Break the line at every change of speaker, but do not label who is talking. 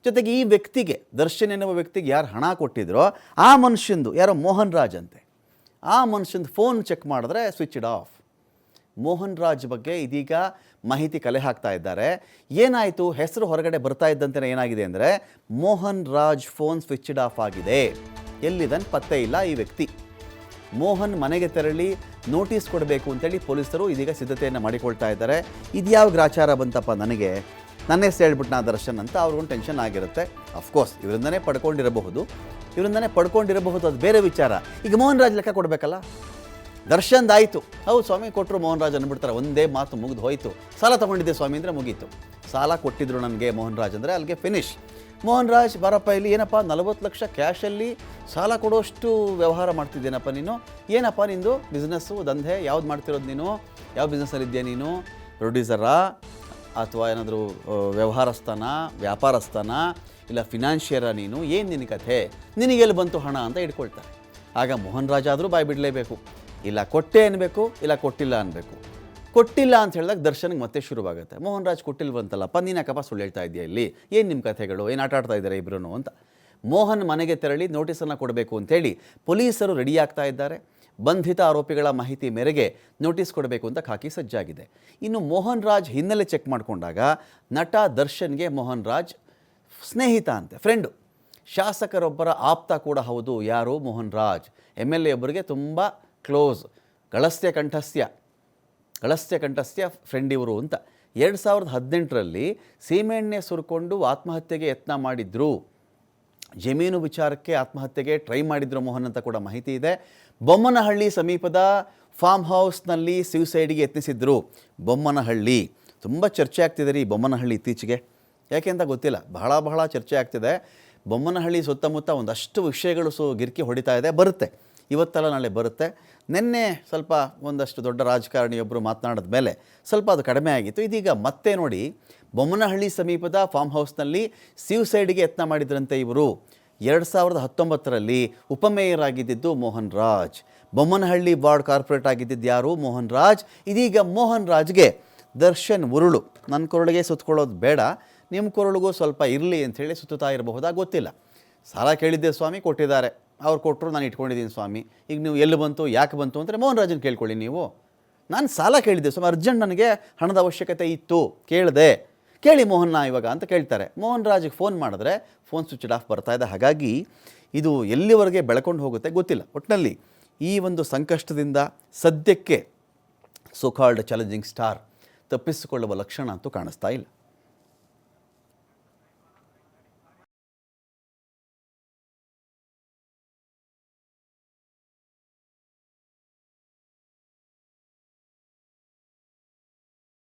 ಜೊತೆಗೆ ಈ ವ್ಯಕ್ತಿಗೆ, ದರ್ಶನ್ ಎನ್ನುವ ವ್ಯಕ್ತಿಗೆ ಯಾರು ಹಣ ಕೊಟ್ಟಿದ್ರೋ ಆ ಮನುಷ್ಯಂದು, ಯಾರೋ ಮೋಹನ್ ರಾಜ್ ಅಂತೆ, ಆ ಮನುಷ್ಯಂದು ಫೋನ್ ಚೆಕ್ ಮಾಡಿದ್ರೆ ಸ್ವಿಚ್ಡ್ ಆಫ್. ಮೋಹನ್ ರಾಜ್ ಬಗ್ಗೆ ಇದೀಗ ಮಾಹಿತಿ ಕಲೆ ಹಾಕ್ತಾ ಇದ್ದಾರೆ. ಏನಾಯಿತು, ಹೆಸರು ಹೊರಗಡೆ ಬರ್ತಾ ಇದ್ದಂತೆ ಏನಾಗಿದೆ ಅಂದರೆ Mohan Raj phone switched off ಆಗಿದೆ. ಎಲ್ಲಿದ್ದಾನೆ ಪತ್ತೆ ಇಲ್ಲ ಈ ವ್ಯಕ್ತಿ. ಮೋಹನ್ ಮನೆಗೆ ತೆರಳಿ ನೋಟಿಸ್ ಕೊಡಬೇಕು ಅಂತೇಳಿ ಪೊಲೀಸರು ಇದೀಗ ಸಿದ್ಧತೆಯನ್ನು ಮಾಡಿಕೊಳ್ತಾ ಇದ್ದಾರೆ. ಇದ್ಯಾವ ಗ್ರಾಚಾರ ಬಂತಪ್ಪ ನನಗೆ, ನನ್ನ ಹೆಸರು ಹೇಳ್ಬಿಟ್ಟು ನಾ ದರ್ಶನ್ ಅಂತ ಅವ್ರಿಗೊಂದು ಟೆನ್ಷನ್ ಆಗಿರುತ್ತೆ. ಅಫ್ಕೋರ್ಸ್ ಇವರಿಂದನೇ ಪಡ್ಕೊಂಡಿರಬಹುದು, ಅದು ಬೇರೆ ವಿಚಾರ. ಈಗ ಮೋಹನ್ ರಾಜ್ ಲೆಕ್ಕ ಕೊಡಬೇಕಲ್ಲ, ದರ್ಶನ್ದಾಯಿತು, ಹೌದು ಸ್ವಾಮಿ ಕೊಟ್ಟರು ಮೋಹನ್ ರಾಜ್ ಅಂದ್ಬಿಡ್ತಾರೆ, ಒಂದೇ ಮಾತು ಮುಗಿದು ಹೋಯಿತು. ಸಾಲ ತೊಗೊಂಡಿದ್ದೆ ಸ್ವಾಮಿ ಅಂದರೆ ಮುಗೀತು. ಸಾಲ ಕೊಟ್ಟಿದ್ರು ನನಗೆ ಮೋಹನ್ ರಾಜ್ ಅಂದರೆ ಅಲ್ಲಿಗೆ ಫಿನಿಶ್. ಮೋಹನ್ ರಾಜ್ ಬಾರಪ್ಪ ಇಲ್ಲಿ, ಏನಪ್ಪ 40 ಲಕ್ಷ ಕ್ಯಾಶಲ್ಲಿ ಸಾಲ ಕೊಡೋಷ್ಟು ವ್ಯವಹಾರ ಮಾಡ್ತಿದ್ದೇನಪ್ಪ ನೀನು, ಏನಪ್ಪ ನಿಂದು ಬಿಸ್ನೆಸ್ಸು ದಂಧೆ ಯಾವ್ದು ಮಾಡ್ತಿರೋದು ನೀನು, ಯಾವ ಬಿಸ್ನೆಸ್ಸಲ್ಲಿದ್ದೀಯ ನೀನು, ಪ್ರೊಡ್ಯೂಸರಾ ಅಥವಾ ಏನಾದರೂ ವ್ಯವಹಾರಸ್ಥಾನ, ವ್ಯಾಪಾರಸ್ಥಾನ, ಇಲ್ಲ ಫಿನಾನ್ಷಿಯರ ನೀನು, ಏನು ನಿನ್ನ ಕಥೆ, ನಿನಗೆಲ್ಲಿ ಬಂತು ಹಣ ಅಂತ ಇಟ್ಕೊಳ್ತಾರೆ. ಆಗ ಮೋಹನ್ ರಾಜ್ ಆದರೂ ಬಾಯಿ ಬಿಡಲೇಬೇಕು, ಇಲ್ಲ ಕೊಟ್ಟೆ ಅನ್ನಬೇಕು, ಇಲ್ಲ ಕೊಟ್ಟಿಲ್ಲ ಅನ್ನಬೇಕು. ಕೊಟ್ಟಿಲ್ಲ ಅಂತ ಹೇಳಿದಾಗ ದರ್ಶನ್ಗೆ ಮತ್ತೆ ಶುರುವಾಗುತ್ತೆ, ಮೋಹನ್ ರಾಜ್ ಕೊಟ್ಟಿಲ್ವಂತಲ್ಲಪ್ಪ, ನೀನು ಯಾಕಪ್ಪ ಸುಳ್ಳು ಹೇಳ್ತಾ ಇದೆಯಾ ಇಲ್ಲಿ, ಏನು ನಿಮ್ಮ ಕಥೆಗಳು, ಏನು ಆಟ ಆಡ್ತಾ ಇದ್ದಾರೆ ಇಬ್ಬರೂ ಅಂತ. ಮೋಹನ್ ಮನೆಗೆ ತೆರಳಿ ನೋಟಿಸನ್ನು ಕೊಡಬೇಕು ಅಂತೇಳಿ ಪೊಲೀಸರು ರೆಡಿ ಆಗ್ತಾ ಇದ್ದಾರೆ. ಬಂಧಿತ ಆರೋಪಿಗಳ ಮಾಹಿತಿ ಮೇರೆಗೆ ನೋಟಿಸ್ ಕೊಡಬೇಕು ಅಂತ ಖಾಕಿ ಸಜ್ಜಾಗಿದೆ. ಇನ್ನು ಮೋಹನ್ ರಾಜ್ ಹಿನ್ನೆಲೆ ಚೆಕ್ ಮಾಡಿಕೊಂಡಾಗ ನಟ ದರ್ಶನ್ಗೆ ಮೋಹನ್ ರಾಜ್ ಸ್ನೇಹಿತ ಅಂತೆ, ಫ್ರೆಂಡು, ಶಾಸಕರೊಬ್ಬರ ಆಪ್ತ ಕೂಡ ಹೌದು. ಯಾರು? ಮೋಹನ್ ರಾಜ್. MLA ಒಬ್ಬರಿಗೆ ತುಂಬ ಕ್ಲೋಸ್, ಗಳಸ್ತ್ಯ ಕಂಠಸ್ತ್ಯ ಫ್ರೆಂಡ್ ಇವರು ಅಂತ. 2018ರಲ್ಲಿ ಸೀಮೆಎಣ್ಣೆ ಸುರ್ಕೊಂಡು ಆತ್ಮಹತ್ಯೆಗೆ ಯತ್ನ ಮಾಡಿದ್ರು, ಜಮೀನು ವಿಚಾರಕ್ಕೆ ಆತ್ಮಹತ್ಯೆಗೆ ಟ್ರೈ ಮಾಡಿದ್ರು ಮೋಹನ್ ಅಂತ ಕೂಡ ಮಾಹಿತಿ ಇದೆ. ಬೊಮ್ಮನಹಳ್ಳಿ ಸಮೀಪದ ಫಾರ್ಮ್ ಹೌಸ್ನಲ್ಲಿ ಸೂಸೈಡ್ಗೆ ಯತ್ನಿಸಿದ್ರು. ಬೊಮ್ಮನಹಳ್ಳಿ ತುಂಬ ಚರ್ಚೆ ಆಗ್ತಿದೆ ರೀ, ಬೊಮ್ಮನಹಳ್ಳಿ ಇತ್ತೀಚೆಗೆ, ಯಾಕೆ ಅಂತ ಗೊತ್ತಿಲ್ಲ, ಬಹಳ ಚರ್ಚೆ ಆಗ್ತಿದೆ. ಬೊಮ್ಮನಹಳ್ಳಿ ಸುತ್ತಮುತ್ತ ಒಂದಷ್ಟು ವಿಷಯಗಳು ಗಿರ್ಕಿ ಹೊಡಿತಾ ಇದೆ, ಬರುತ್ತೆ, ಇವತ್ತಲ್ಲ ನಾಳೆ ಬರುತ್ತೆ. ನಿನ್ನೆ ಸ್ವಲ್ಪ ಒಂದಷ್ಟು ದೊಡ್ಡ ರಾಜಕಾರಣಿಯೊಬ್ಬರು ಮಾತನಾಡಿದ ಮೇಲೆ ಸ್ವಲ್ಪ ಅದು ಕಡಿಮೆ ಆಗಿತ್ತು. ಇದೀಗ ಮತ್ತೆ ನೋಡಿ, ಬೊಮ್ಮನಹಳ್ಳಿ ಸಮೀಪದ ಫಾರ್ಮ್ ಹೌಸ್ನಲ್ಲಿ ಸೂಸೈಡ್ಗೆ ಯತ್ನ ಮಾಡಿದ್ರಂತೆ ಇವರು. 2019ರಲ್ಲಿ ಉಪಮೇಯರ್ ಆಗಿದ್ದಿದ್ದು ಮೋಹನ್ ರಾಜ್, ಬೊಮ್ಮನಹಳ್ಳಿ ವಾರ್ಡ್ ಕಾರ್ಪೊರೇಟ್ ಆಗಿದ್ದಿದ್ದು ಯಾರು? ಮೋಹನ್ ರಾಜ್. ಇದೀಗ ಮೋಹನ್ ರಾಜ್ಗೆ ದರ್ಶನ್ ಉರುಳು, ನನ್ನ ಕೊರಳಿಗೆ ಸುತ್ತಕೊಳ್ಳೋದು ಬೇಡ, ನಿಮ್ಮ ಕೊರಳಿಗೂ ಸ್ವಲ್ಪ ಇರಲಿ ಅಂಥೇಳಿ ಸುತ್ತುತ್ತಾ ಇರಬಹುದಾ ಗೊತ್ತಿಲ್ಲ. ಸಾಲ ಕೇಳಿದ್ದೆ ಸ್ವಾಮಿ, ಕೊಟ್ಟಿದ್ದಾರೆ, ಅವ್ರು ಕೊಟ್ಟರು, ನಾನು ಇಟ್ಕೊಂಡಿದ್ದೀನಿ ಸ್ವಾಮಿ, ಈಗ ನೀವು ಎಲ್ಲಿ ಬಂತು, ಯಾಕೆ ಬಂತು ಅಂದರೆ ಮೋಹನ್ ರಾಜನ್ ಕೇಳ್ಕೊಳ್ಳಿ ನೀವು. ನಾನು ಸಾಲ ಕೇಳಿದ್ದೆ ಸ್ವಾಮಿ, ಅರ್ಜೆಂಟ್ ನನಗೆ ಹಣದ ಅವಶ್ಯಕತೆ ಇತ್ತು, ಕೇಳಿ ಮೋಹನ್ನ ಇವಾಗ ಅಂತ ಕೇಳ್ತಾರೆ. ಮೋಹನ್ ರಾಜ್ಗೆ ಫೋನ್ ಮಾಡಿದ್ರೆ ಫೋನ್ ಸ್ವಿಚ್ಡ್ ಆಫ್ ಬರ್ತಾ ಇದೆ. ಹಾಗಾಗಿ ಇದು ಎಲ್ಲಿವರೆಗೆ ಬೆಳ್ಕೊಂಡು ಹೋಗುತ್ತೆ ಗೊತ್ತಿಲ್ಲ. ಒಟ್ಟಿನಲ್ಲಿ ಈ ಒಂದು ಸಂಕಷ್ಟದಿಂದ ಸದ್ಯಕ್ಕೆ ಸೋ ಕಾಲ್ಡ್ ಚಾಲೆಂಜಿಂಗ್ ಸ್ಟಾರ್ ತಪ್ಪಿಸಿಕೊಳ್ಳುವ ಲಕ್ಷಣ ಅಂತೂ ಕಾಣಿಸ್ತಾ ಇಲ್ಲ.